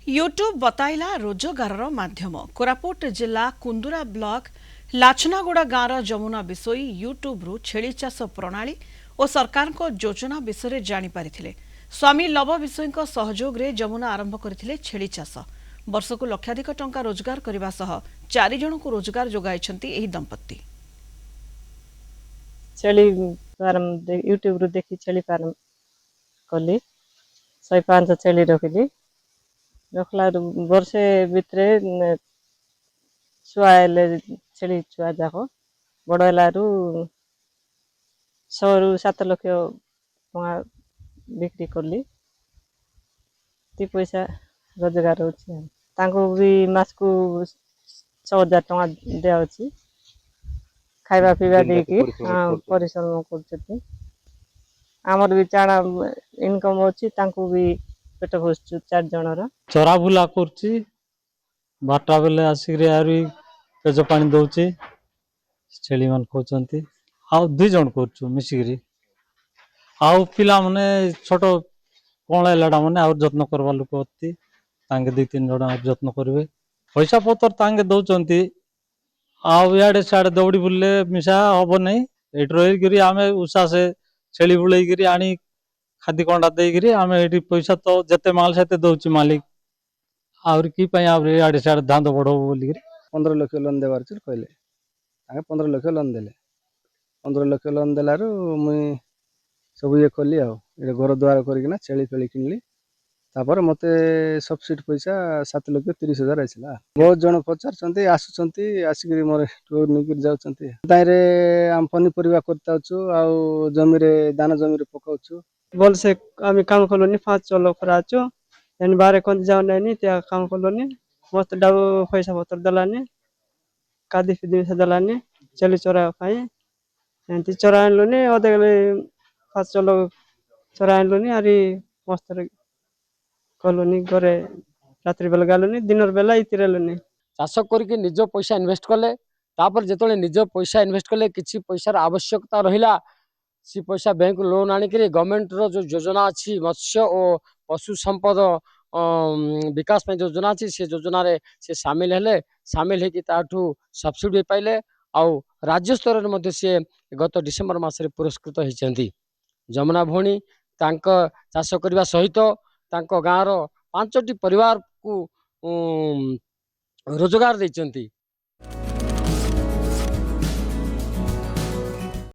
YouTube बताइला रोजगार माध्यम कोरापुट जिला कुंदुरा ब्लॉक लाचनागुड़ा गाँव जमुना बिसोई यूट्यूब रु छेली चाष प्रणाली और सरकार को योजना विषय जानीपारी स्वामी लव बिसोई सहयोग रे जमुना आरंभ करथिले छेली चाष वर्ष को लक्षाधिक टंका रोजगार करने सह 4 जन को रोजगार जोगाइछंती एही दंपत्ति। छेली फार्म यूट्यूब रु देखी छेली फार्म कली 105 छेली रखिली रखला वर्षे भितरे छुआ छेली छुआ जाक बड़ हेलु 6 रु 7 लाख टଙ୍କା बिक्री करली ती पैसा रोजगार होची तांको भी मास को 6000 टଙ୍କା दिया होची खाइबा पीवा देकी परिश्रम करछथि आमर भी चाणा इनकम होची तांको भी पेट पोषछु 4 जनर चरा बुला करछि बाटा बेले आसिक आरी पेज पानी दउछि छेली मन खोचंती आउ 2 जन करछु मिसिगिरी आउ पिला माने छोटो कोण लाडा माने और जत्न करबा लोक अति तांगे 2-3 जन और जत्न करबे पैसा पतर तांगे दउचंती आउ याडे साडे दौड़ी बुले मिसा हबो नै एट रही गिरी आमे उषा से छेली बुलाई गिरी आनी खादी कोंडा दे गिरी आमे एटी पैसा तो जते माल सेते दउछि मालिक और की पई आउ याडे साडे धांदो बडो बोली गिरी 15 लाख लोन देवार चल कहले आगे 15 लाख लोन देले 15 लाख लोन देलारू मुई सब ये कली आ घर द्वार करकिना छेली फेली किनली तापर मते सब्सिडी पैसा 7,30,000 आइसला बहुत जन पचार आसुचंती आसिक मोर टूर निकि जाउचंती ताइरे आम पनीपरिया करताछु आ जमी रे दाना जमी रे पकाउछु बोल से आमी काम कलोनी 5 लोक कराचो एन बारे कोन जाउ नैनी त्या काम कलोनी मस्त डाउ पैसा पत्र दलानी कादी फिदी से दलानी चली चोरा पाई एंती चोरा लोनी ओदेले 5 लोक चोरा लोनी आरी मस्त कलोनी घरे रात्रि बेला गालोनी दिनर बेला इतिरे लोनी चाष करके निज पैसा इन्वेस्ट कले तापर जेतले निज पैसा इन्वेस्ट कले किछि पैसार आवश्यकता रहिला सी पैसा बैंक लोन आनिक गवर्नमेंट रो जो योजना अच्छी मत्स्य और पशु संपद विकास में योजना अच्छी से योजना रे से सामिल है कि ताठू सब्सिडी पाइले आउ राज्य स्तर रे मध्ये से गत डिसेंबर मास रे पुरस्कृत होइचंती जमुना भोणी तांक चाष करबा सहित तांको गाँव रो 5टी परिवार को रोजगार देइचंती।